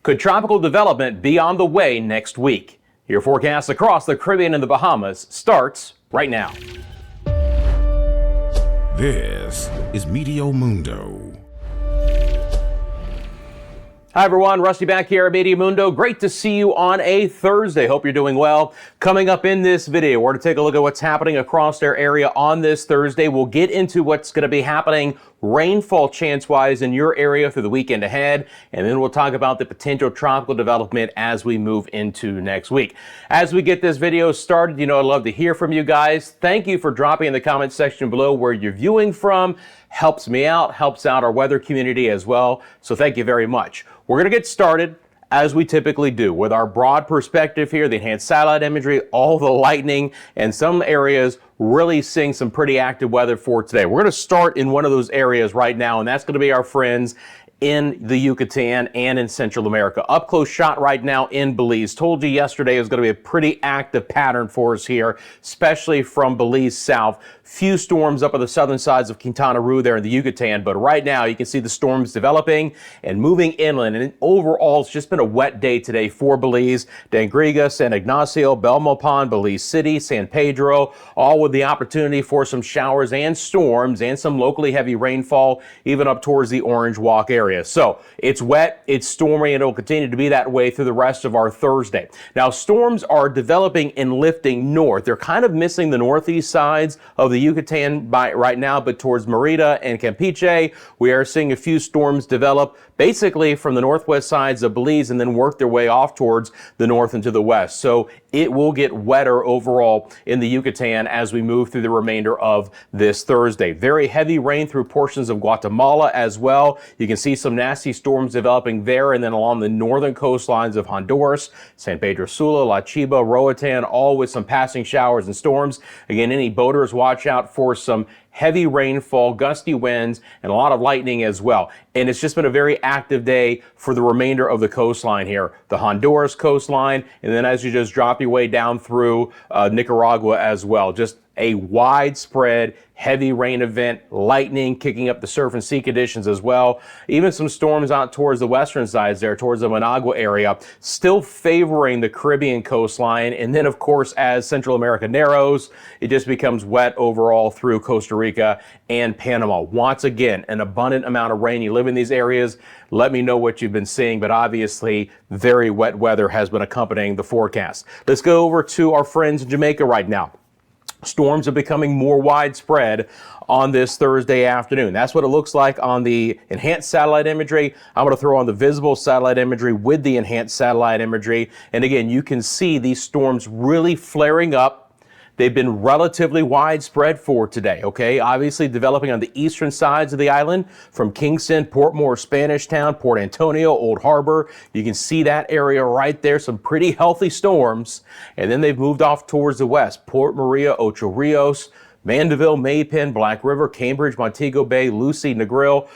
Could tropical development be on the way next week? Your forecast across the Caribbean and the Bahamas starts right now. This is Meteo Mundo. Hi everyone, Rusty back here at Meteo Mundo. Great to see you on a Thursday. Hope you're doing well. Coming up in this video, we're going to take a look at what's happening across our area on this Thursday. We'll get into what's going to be happening rainfall chance-wise in your area through the weekend ahead, and then we'll talk about the potential tropical development as we move into next week. As we get this video started, I'd love to hear from you guys. Thank you for dropping in the comment section below where you're viewing from. Helps me out, helps out our weather community as well, so thank you very much. We're going to get started as we typically do with our broad perspective here, the enhanced satellite imagery, all the lightning, and some areas really seeing some pretty active weather for today. We're going to start in one of those areas right now, and that's going to be our friends in the Yucatan and in Central America. Up close shot right now in Belize. Told you yesterday it was going to be a pretty active pattern for us here, especially from Belize south. Few storms up on the southern sides of Quintana Roo there in the Yucatan, but right now you can see the storms developing and moving inland, and overall it's just been a wet day today for Belize. Dangriga, San Ignacio, Belmopan, Belize City, San Pedro, all with the opportunity for some showers and storms and some locally heavy rainfall even up towards the Orange Walk area. So it's wet, it's stormy, and it'll continue to be that way through the rest of our Thursday. Now storms are developing and lifting north. They're kind of missing the northeast sides of the Yucatan right now, but towards Merida and Campeche, we are seeing a few storms develop basically from the northwest sides of Belize and then work their way off towards the north and to the west. So it will get wetter overall in the Yucatan as we move through the remainder of this Thursday. Very heavy rain through portions of Guatemala as well. You can see some nasty storms developing there and then along the northern coastlines of Honduras, San Pedro Sula, La Chiba, Roatan, all with some passing showers and storms. Again, any boaters, watch out for some heavy rainfall, gusty winds, and a lot of lightning as well. And it's just been a very active day for the remainder of the coastline here. The Honduras coastline, and then as you just drop your way down through Nicaragua as well. Just a widespread heavy rain event, lightning kicking up the surf and sea conditions as well. Even some storms out towards the western sides there, towards the Managua area, still favoring the Caribbean coastline. And then, of course, as Central America narrows, it just becomes wet overall through Costa Rica and Panama. Once again, an abundant amount of rain. You live in these areas, let me know what you've been seeing, but obviously very wet weather has been accompanying the forecast. Let's go over to our friends in Jamaica right now. Storms are becoming more widespread on this Thursday afternoon. That's what it looks like on the enhanced satellite imagery. I'm going to throw on the visible satellite imagery with the enhanced satellite imagery. And again, you can see these storms really flaring up. They've been relatively widespread for today, okay? Obviously developing on the eastern sides of the island from Kingston, Portmore, Spanish Town, Port Antonio, Old Harbor. You can see that area right there, some pretty healthy storms. And then they've moved off towards the west, Port Maria, Ocho Rios, Mandeville, Maypen, Black River, Cambridge, Montego Bay, Lucy, Negril.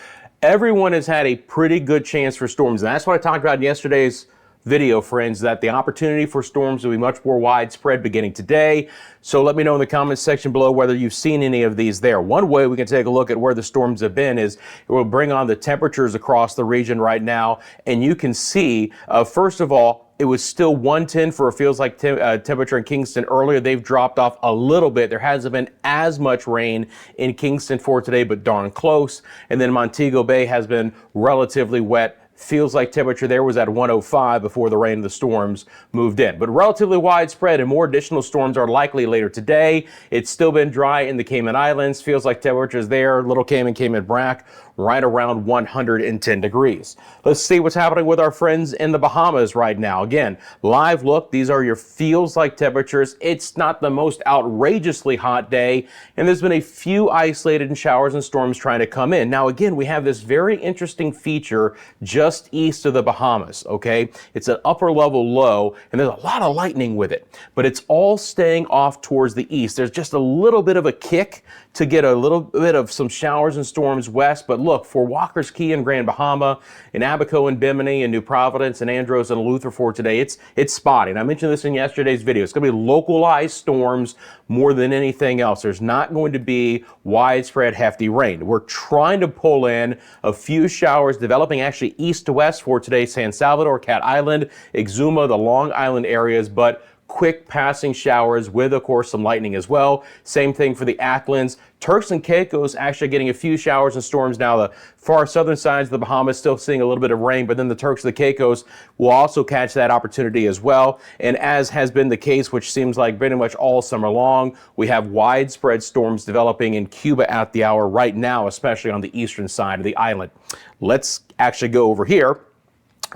Everyone has had a pretty good chance for storms. And that's what I talked about in yesterday's video, friends, that the opportunity for storms will be much more widespread beginning today. So let me know in the comments section below whether you've seen any of these there. One way we can take a look at where the storms have been is we'll bring on the temperatures across the region right now. And you can see, first of all, it was still 110 for a feels like temperature in Kingston earlier. They've dropped off a little bit. There hasn't been as much rain in Kingston for today, but darn close. And then Montego Bay has been relatively wet. Feels like temperature there was at 105 before the rain and the storms moved in. But relatively widespread, and more additional storms are likely later today. It's still been dry in the Cayman Islands. Feels like temperatures there, Little Cayman, Cayman Brac, right around 110 degrees. Let's see what's happening with our friends in the Bahamas right now. Again, live look, these are your feels like temperatures. It's not the most outrageously hot day, and there's been a few isolated showers and storms trying to come in. Now again, we have this very interesting feature just east of the Bahamas, okay? It's an upper level low, and there's a lot of lightning with it, but it's all staying off towards the east. There's just a little bit of a kick to get a little bit of some showers and storms west, but look, for Walker's Key and Grand Bahama, in Abaco and Bimini and New Providence and Andros and Luther for today, it's spotty. And I mentioned this in yesterday's video. It's going to be localized storms more than anything else. There's not going to be widespread hefty rain. We're trying to pull in a few showers developing actually east east to west for today, San Salvador, Cat Island, Exuma, the Long Island areas, but quick passing showers with, of course, some lightning as well. Same thing for the Acklands. Turks and Caicos actually getting a few showers and storms now. The far southern sides of the Bahamas still seeing a little bit of rain, but then the Turks and the Caicos will also catch that opportunity as well. And as has been the case, which seems like pretty much all summer long, we have widespread storms developing in Cuba at the hour right now, especially on the eastern side of the island. Let's actually go over here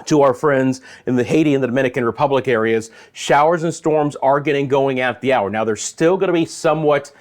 to our friends in the Haiti and the Dominican Republic areas. Showers and storms are getting going at the hour. Now, they're still going to be somewhat,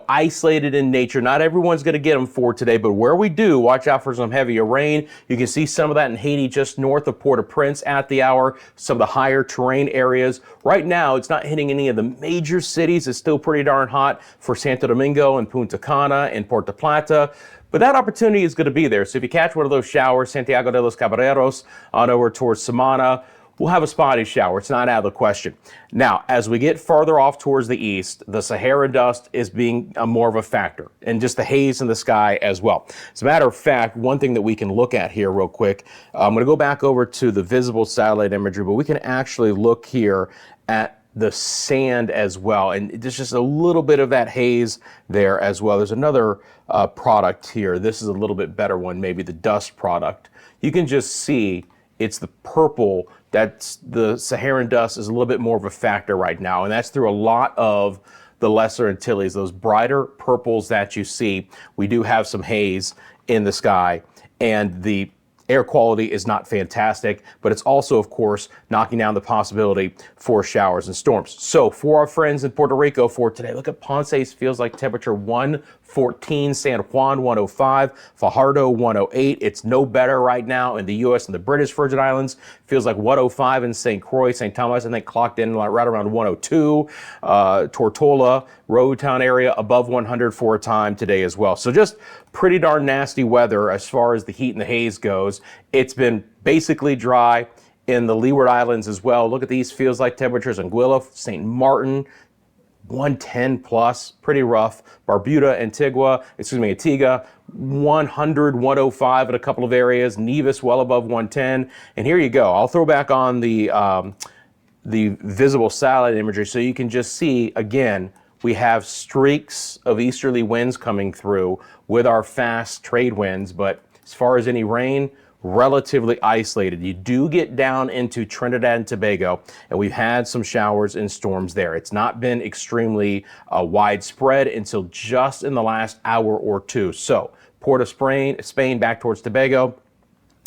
isolated in nature. Not everyone's going to get them for today, but where we do, watch out for some heavier rain. You can see some of that in Haiti just north of Port-au-Prince at the hour, some of the higher terrain areas. Right now, it's not hitting any of the major cities. It's still pretty darn hot for Santo Domingo and Punta Cana and Puerto Plata. But that opportunity is going to be there. So if you catch one of those showers, Santiago de los Caballeros on over towards Samana, we'll have a spotty shower. It's not out of the question. Now, as we get farther off towards the east, the Sahara dust is being more of a factor, and just the haze in the sky as well. As a matter of fact, one thing that we can look at here real quick, I'm going to go back over to the visible satellite imagery, but we can actually look here at the sand as well, and there's just a little bit of that haze there as well. There's another product here. This is a little bit better one, maybe the dust product. You can just see it's the purple. That's the Saharan dust is a little bit more of a factor right now, and that's through a lot of the Lesser Antilles, those brighter purples that you see. We do have some haze in the sky, and the air quality is not fantastic, but it's also, of course, knocking down the possibility for showers and storms. So for our friends in Puerto Rico for today, look at Ponce's feels like temperature 114, San Juan 105, Fajardo 108. It's no better right now in the U.S. and the British Virgin Islands. Feels like 105 in St. Croix, St. Thomas, I think clocked in right around 102. Tortola, Roadtown area above 100 for a time today as well. So just pretty darn nasty weather as far as the heat and the haze goes. It's been basically dry in the Leeward Islands as well. Look at these feels like temperatures. Anguilla, St. Martin, 110 plus, pretty rough. Barbuda, Antigua, 100, 105 in a couple of areas. Nevis well above 110. And here you go. I'll throw back on the visible satellite imagery so you can just see, again, we have streaks of easterly winds coming through with our fast trade winds, but as far as any rain, relatively isolated. You do get down into Trinidad and Tobago, and we've had some showers and storms there. It's not been extremely widespread until just in the last hour or two. So Port of Spain back towards Tobago,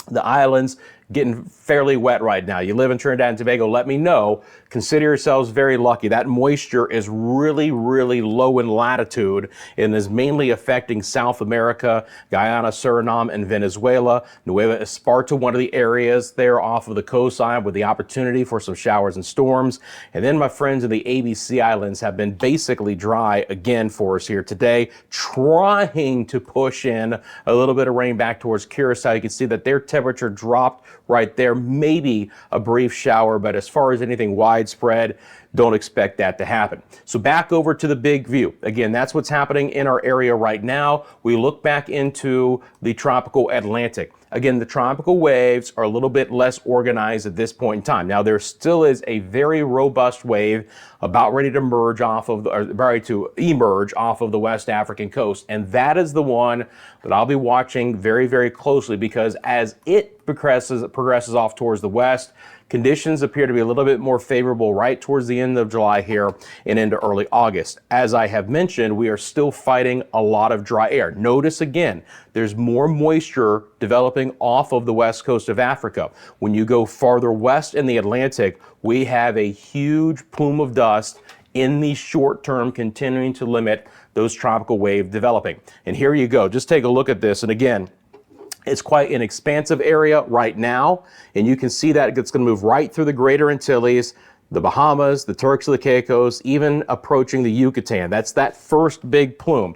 the islands getting fairly wet right now. You live in Trinidad and Tobago, let me know. Consider yourselves very lucky. That moisture is really, really low in latitude and is mainly affecting South America, Guyana, Suriname, and Venezuela. Nueva Esparta, one of the areas there off of the coastline with the opportunity for some showers and storms. And then my friends in the ABC Islands have been basically dry again for us here today, trying to push in a little bit of rain back towards Curacao. You can see that their temperature dropped right there, maybe a brief shower, but as far as anything widespread, don't expect that to happen. So back over to the big view. Again, that's what's happening in our area right now. We look back into the tropical Atlantic. Again, the tropical waves are a little bit less organized at this point in time. Now, there still is a very robust wave about ready to emerge off of the West African coast. And that is the one that I'll be watching very, very closely, because as it progresses off towards the west, conditions appear to be a little bit more favorable right towards the end of July here and into early August. As I have mentioned, we are still fighting a lot of dry air. Notice again, there's more moisture developing off of the west coast of Africa. When you go farther west in the Atlantic, we have a huge plume of dust in the short term, continuing to limit those tropical waves developing. And here you go. Just take a look at this. And again, it's quite an expansive area right now, and you can see that it's going to move right through the Greater Antilles, the Bahamas, the Turks and the Caicos, even approaching the Yucatan. That's that first big plume.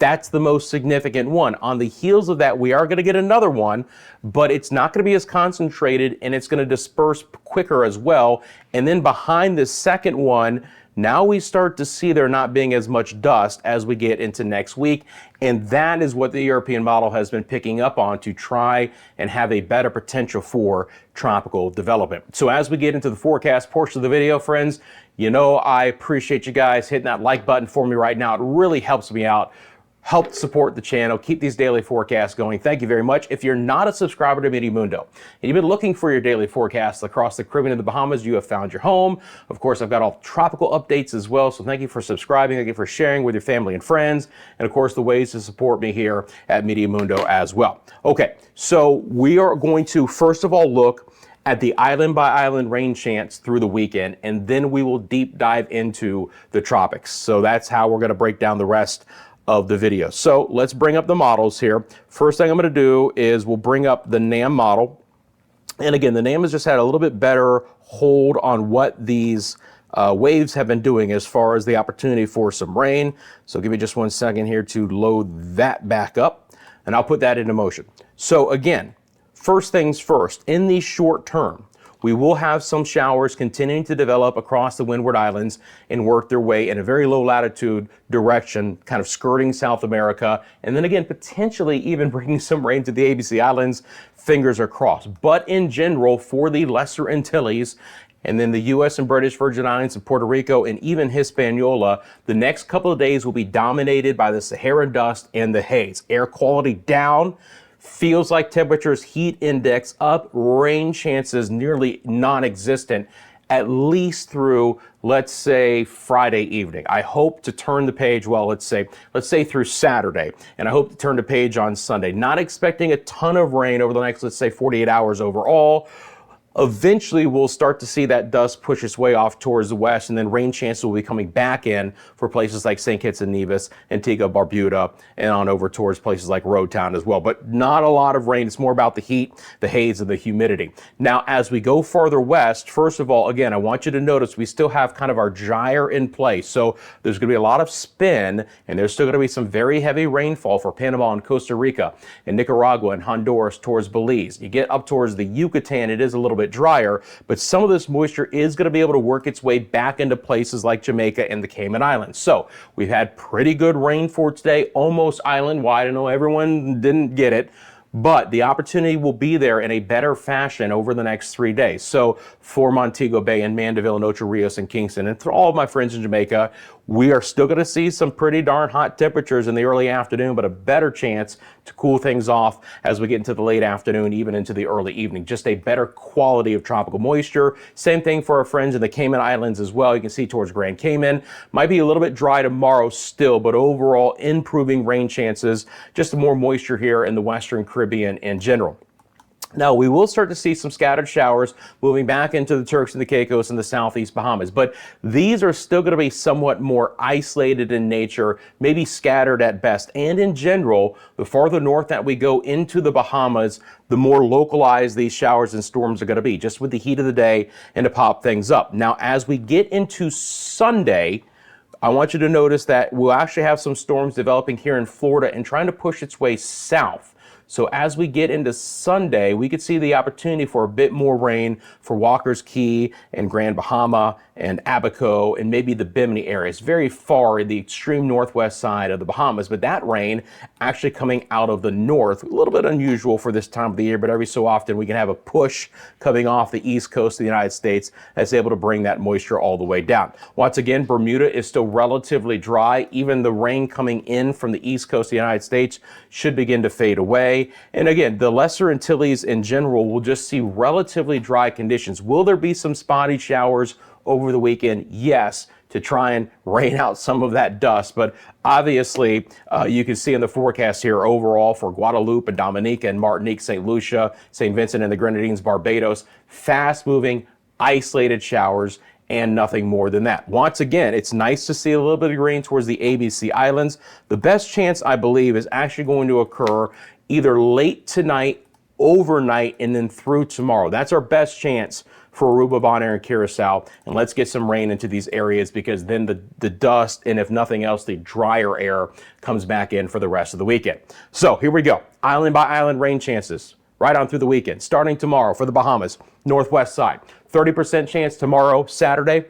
That's the most significant one. On the heels of that, we are going to get another one, but it's not going to be as concentrated, and it's going to disperse quicker as well. And then behind this second one, Now we start to see there not being as much dust as we get into next week. And that is what the European model has been picking up on to try and have a better potential for tropical development. So as we get into the forecast portion of the video, friends, you know I appreciate you guys hitting that like button for me right now. It really helps me out. Help support the channel, keep these daily forecasts going. Thank you very much. If you're not a subscriber to Meteo Mundo and you've been looking for your daily forecasts across the Caribbean and the Bahamas, you have found your home. Of course, I've got all tropical updates as well. So thank you for subscribing. Thank you for sharing with your family and friends. And of course, the ways to support me here at Meteo Mundo as well. Okay, so we are going to first of all look at the island by island rain chance through the weekend, and then we will deep dive into the tropics. So that's how we're going to break down the rest of the video. So let's bring up the models here. First thing I'm going to do is we'll bring up the NAM model. And again, the NAM has just had a little bit better hold on what these waves have been doing as far as the opportunity for some rain. So give me just 1 second here to load that back up, and I'll put that into motion. So again, first things first, in the short term, we will have some showers continuing to develop across the Windward Islands and work their way in a very low latitude direction, kind of skirting South America, and then again, potentially even bringing some rain to the ABC Islands. Fingers are crossed. But in general, for the Lesser Antilles, and then the U.S. and British Virgin Islands and Puerto Rico and even Hispaniola, the next couple of days will be dominated by the Saharan dust and the haze. Air quality down. Feels like temperatures, heat index up, rain chances nearly non-existent, at least through, let's say, Friday evening. I hope to turn the page, well, let's say through Saturday, and I hope to turn the page on Sunday. Not expecting a ton of rain over the next, let's say, 48 hours overall. Eventually, we'll start to see that dust push its way off towards the west, and then rain chances will be coming back in for places like St. Kitts and Nevis, Antigua, Barbuda, and on over towards places like Road Town as well. But not a lot of rain. It's more about the heat, the haze, and the humidity. Now, as we go farther west, first of all, again, I want you to notice we still have kind of our gyre in place. So there's going to be a lot of spin, and there's still going to be some very heavy rainfall for Panama and Costa Rica and Nicaragua and Honduras towards Belize. You get up towards the Yucatan, it is a little bit drier, but some of this moisture is going to be able to work its way back into places like Jamaica and the Cayman Islands. So we've had pretty good rain for today, almost island-wide. I know everyone didn't get it, but the opportunity will be there in a better fashion over the next 3 days. So for Montego Bay and Mandeville and Ocho Rios and Kingston, and for all of my friends in Jamaica, we are still going to see some pretty darn hot temperatures in the early afternoon, but a better chance to cool things off as we get into the late afternoon, even into the early evening. Just a better quality of tropical moisture. Same thing for our friends in the Cayman Islands as well. You can see towards Grand Cayman. Might be a little bit dry tomorrow still, but overall improving rain chances. Just more moisture here in the Western Caribbean in general. Now, we will start to see some scattered showers moving back into the Turks and the Caicos and the Southeast Bahamas, but these are still going to be somewhat more isolated in nature, maybe scattered at best. And in general, the farther north that we go into the Bahamas, the more localized these showers and storms are going to be, just with the heat of the day and to pop things up. Now, as we get into Sunday, I want you to notice that we'll actually have some storms developing here in Florida and trying to push its way south. So as we get into Sunday, we could see the opportunity for a bit more rain for Walker's Key and Grand Bahama and Abaco and maybe the Bimini areas, very far in the extreme northwest side of the Bahamas. But that rain actually coming out of the north, a little bit unusual for this time of the year, but every so often we can have a push coming off the east coast of the United States that's able to bring that moisture all the way down. Once again, Bermuda is still relatively dry. Even the rain coming in from the east coast of the United States should begin to fade away. And again, the Lesser Antilles in general will just see relatively dry conditions. Will there be some spotty showers over the weekend? Yes, to try and rain out some of that dust. But obviously, you can see in the forecast here overall for Guadeloupe and Dominica and Martinique, St. Lucia, St. Vincent and the Grenadines, Barbados, fast-moving, isolated showers and nothing more than that. Once again, it's nice to see a little bit of rain towards the ABC Islands. The best chance, I believe, is actually going to occur either late tonight, overnight, and then through tomorrow. That's our best chance for Aruba, Bonaire, and Curacao. And let's get some rain into these areas, because then the dust, and if nothing else, the drier air comes back in for the rest of the weekend. So here we go. Island by island rain chances right on through the weekend. Starting tomorrow for the Bahamas, northwest side. 30% chance tomorrow, Saturday.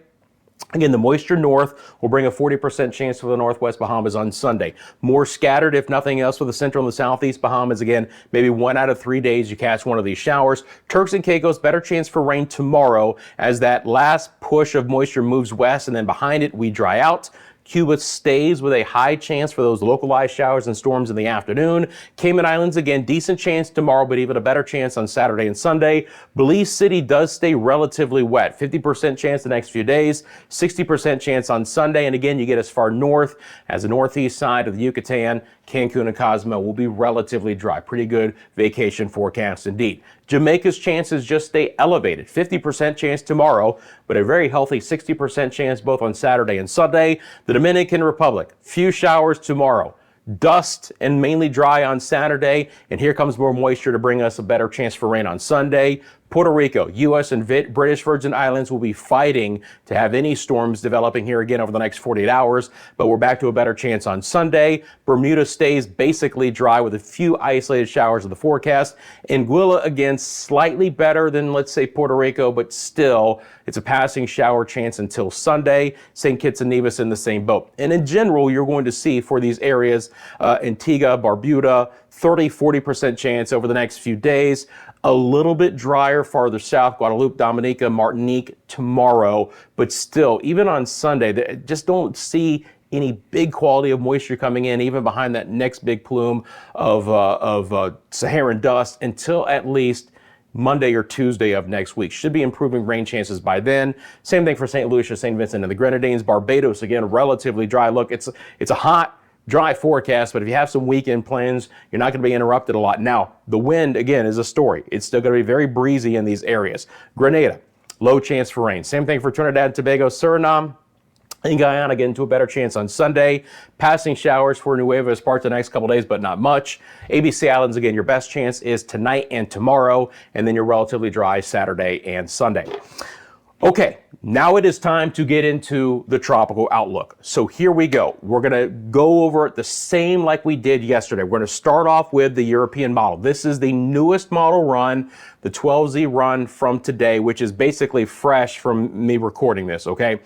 Again, the moisture north will bring a 40% chance for the northwest Bahamas on Sunday. More scattered, if nothing else, for the central and the southeast Bahamas. Again, maybe 1 out of 3 days you catch one of these showers. Turks and Caicos, better chance for rain tomorrow as that last push of moisture moves west, and then behind it we dry out. Cuba stays with a high chance for those localized showers and storms in the afternoon. Cayman Islands, again, decent chance tomorrow, but even a better chance on Saturday and Sunday. Belize City does stay relatively wet. 50% chance the next few days, 60% chance on Sunday. And again, you get as far north as the northeast side of the Yucatan. Cancun and Cozumel will be relatively dry. Pretty good vacation forecast indeed. Jamaica's chances just stay elevated. 50% chance tomorrow, but a very healthy 60% chance both on Saturday and Sunday. The Dominican Republic, few showers tomorrow. Dust and mainly dry on Saturday, and here comes more moisture to bring us a better chance for rain on Sunday. Puerto Rico, U.S. and British Virgin Islands will be fighting to have any storms developing here again over the next 48 hours, but we're back to a better chance on Sunday. Bermuda stays basically dry with a few isolated showers of the forecast. Anguilla, again, slightly better than, let's say, Puerto Rico, but still, it's a passing shower chance until Sunday. St. Kitts and Nevis in the same boat. And in general, you're going to see for these areas, Antigua, Barbuda, 30-40% chance over the next few days. A little bit drier farther south, Guadeloupe, Dominica, Martinique tomorrow, but still, even on Sunday, just don't see any big quality of moisture coming in, even behind that next big plume of Saharan dust until at least Monday or Tuesday of next week. Should be improving rain chances by then. Same thing for St. Lucia, St. Vincent and the Grenadines. Barbados, again, relatively dry. Look, it's a hot, dry forecast, but if you have some weekend plans, you're not going to be interrupted a lot. Now, the wind, again, is a story. It's still going to be very breezy in these areas. Grenada, low chance for rain. Same thing for Trinidad and Tobago, Suriname. In Guyana, getting to a better chance on Sunday. Passing showers for Nueva Esparta the next couple days, but not much. ABC Islands, again, your best chance is tonight and tomorrow, and then you're relatively dry Saturday and Sunday. Okay, now it is time to get into the tropical outlook. So here we go. We're going to go over it the same like we did yesterday. We're going to start off with the European model. This is the newest model run, the 12Z run from today, which is basically fresh from me recording this, okay?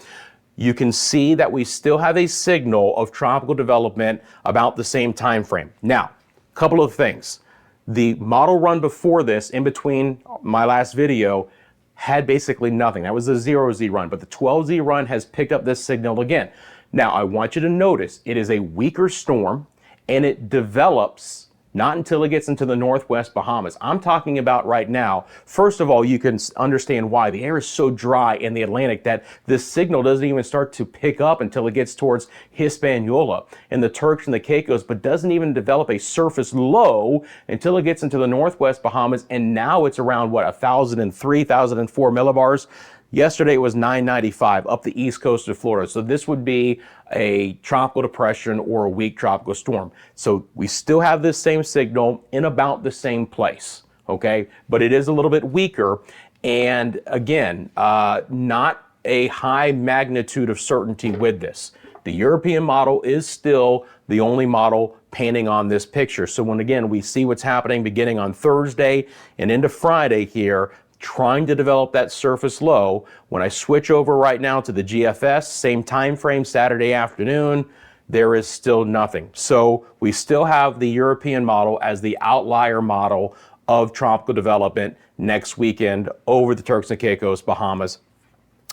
You can see that we still have a signal of tropical development about the same time frame. Now, a couple of things. The model run before this, in between my last video, had basically nothing. That was the 0Z run, but the 12Z run has picked up this signal again. Now, I want you to notice it is a weaker storm, and it develops not until it gets into the northwest Bahamas. I'm talking about right now. First of all, you can understand why. The air is so dry in the Atlantic that this signal doesn't even start to pick up until it gets towards Hispaniola and the Turks and the Caicos, but doesn't even develop a surface low until it gets into the northwest Bahamas. And now it's around, what, 1,003, 1,004 millibars. Yesterday it was 995 up the east coast of Florida. So this would be a tropical depression or a weak tropical storm. So we still have this same signal in about the same place, okay? But it is a little bit weaker. And again, not a high magnitude of certainty with this. The European model is still the only model painting on this picture. So when, again, we see what's happening beginning on Thursday and into Friday here, trying to develop that surface low. When I switch over right now to the GFS, same time frame, Saturday afternoon, there is still nothing. So we still have the European model as the outlier model of tropical development next weekend over the Turks and Caicos, Bahamas,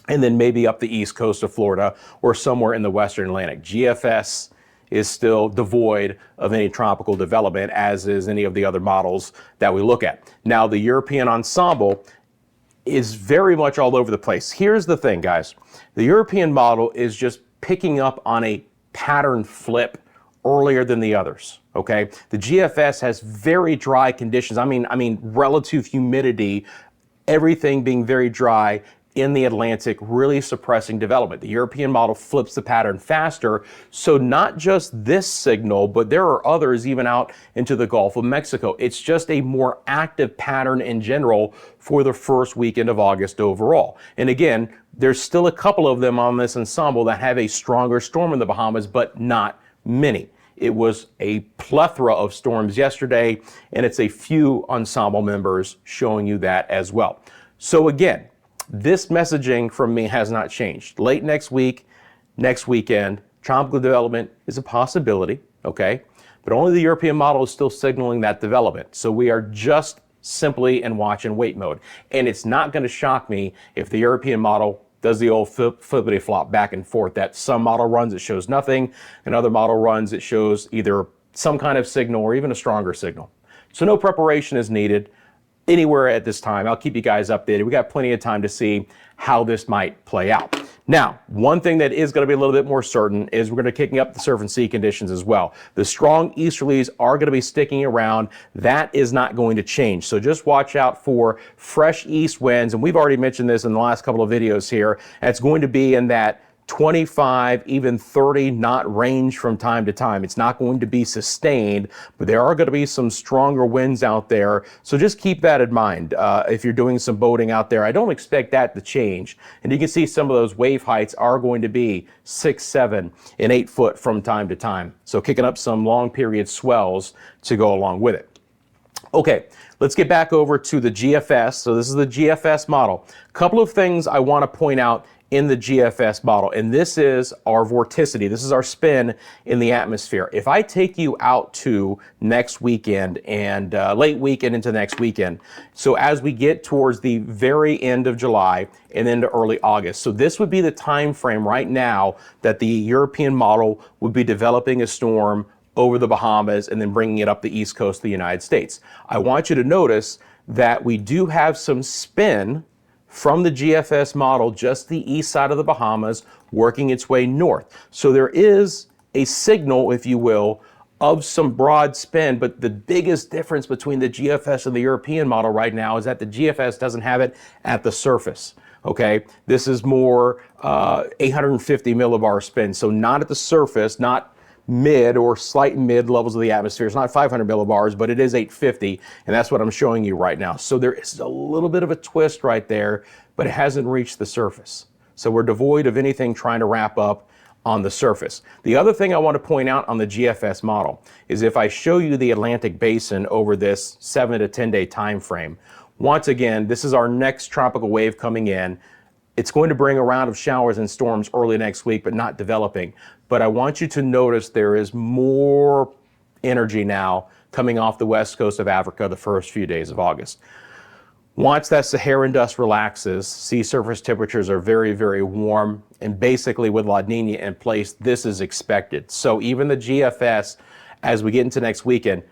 and then maybe up the east coast of Florida or somewhere in the western Atlantic. GFS is still devoid of any tropical development, as is any of the other models that we look at. Now, the European ensemble is very much all over the place. Here's the thing, guys. The European model is just picking up on a pattern flip earlier than the others, okay? The GFS has very dry conditions. I mean relative humidity, everything being very dry in the Atlantic, really suppressing development. The European model flips the pattern faster. So not just this signal, but there are others even out into the Gulf of Mexico. It's just a more active pattern in general for the first weekend of August overall. And again, there's still a couple of them on this ensemble that have a stronger storm in the Bahamas, but not many. It was a plethora of storms yesterday, and it's a few ensemble members showing you that as well. So again, this messaging from me has not changed. Late next week, next weekend, tropical development is a possibility, okay? But only the European model is still signaling that development. So we are just simply in watch and wait mode. And it's not going to shock me if the European model does the old flippity flop back and forth, that some model runs it shows nothing, and other model runs it shows either some kind of signal or even a stronger signal. So no preparation is needed anywhere at this time. I'll keep you guys updated. We got plenty of time to see how this might play out. Now, one thing that is going to be a little bit more certain is we're going to be kicking up the surf and sea conditions as well. The strong easterlies are going to be sticking around. That is not going to change. So just watch out for fresh east winds. And we've already mentioned this in the last couple of videos here. And it's going to be in that 25, even 30 knot range from time to time. It's not going to be sustained, but there are going to be some stronger winds out there. So just keep that in mind. If you're doing some boating out there, I don't expect that to change. And you can see some of those wave heights are going to be 6, 7, and 8 foot from time to time. So kicking up some long period swells to go along with it. Okay, let's get back over to the GFS. So this is the GFS model. A couple of things I want to point out in the GFS model, and this is our vorticity. This is our spin in the atmosphere. If I take you out to next weekend and late weekend into next weekend, so as we get towards the very end of July and into early August, so this would be the time frame right now that the European model would be developing a storm over the Bahamas and then bringing it up the east coast of the United States. I want you to notice that we do have some spin from the GFS model, just the east side of the Bahamas, working its way north. So there is a signal, if you will, of some broad spin, but the biggest difference between the GFS and the European model right now is that the GFS doesn't have it at the surface. Okay, this is more 850 millibar spin, so not at the surface, not mid or slight mid levels of the atmosphere. It's not 500 millibars, but it is 850, and that's what I'm showing you right now. So there is a little bit of a twist right there, but it hasn't reached the surface. So we're devoid of anything trying to wrap up on the surface. The other thing I want to point out on the GFS model is if I show you the Atlantic Basin over this 7 to 10 day time frame, once again, this is our next tropical wave coming in. It's going to bring a round of showers and storms early next week, but not developing. But I want you to notice there is more energy now coming off the west coast of Africa the first few days of August. Once that Saharan dust relaxes, sea surface temperatures are very, very warm. And basically with La Nina in place, this is expected. So even the GFS, as we get into next weekend,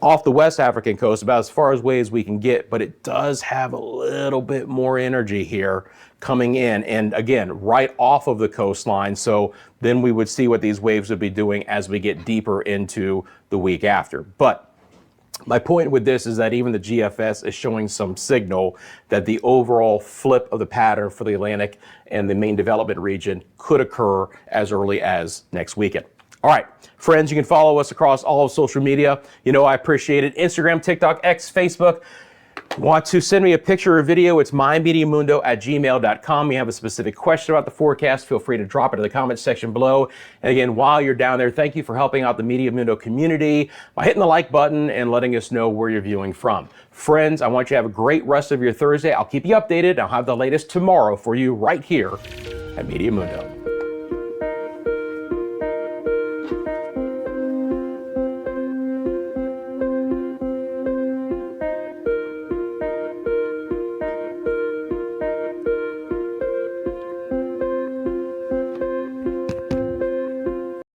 off the West African coast, about as far away as we can get, but it does have a little bit more energy here coming in, and again, right off of the coastline. So then we would see what these waves would be doing as we get deeper into the week after. But my point with this is that even the GFS is showing some signal that the overall flip of the pattern for the Atlantic and the main development region could occur as early as next weekend. All right, friends, you can follow us across all of social media. You know I appreciate it. Instagram, TikTok, X, Facebook. Want to send me a picture or video? It's mymeteomundo@gmail.com. You have a specific question about the forecast, feel free to drop it in the comments section below. And again, while you're down there, thank you for helping out the Meteo Mundo community by hitting the like button and letting us know where you're viewing from. Friends, I want you to have a great rest of your Thursday. I'll keep you updated. I'll have the latest tomorrow for you right here at Meteo Mundo.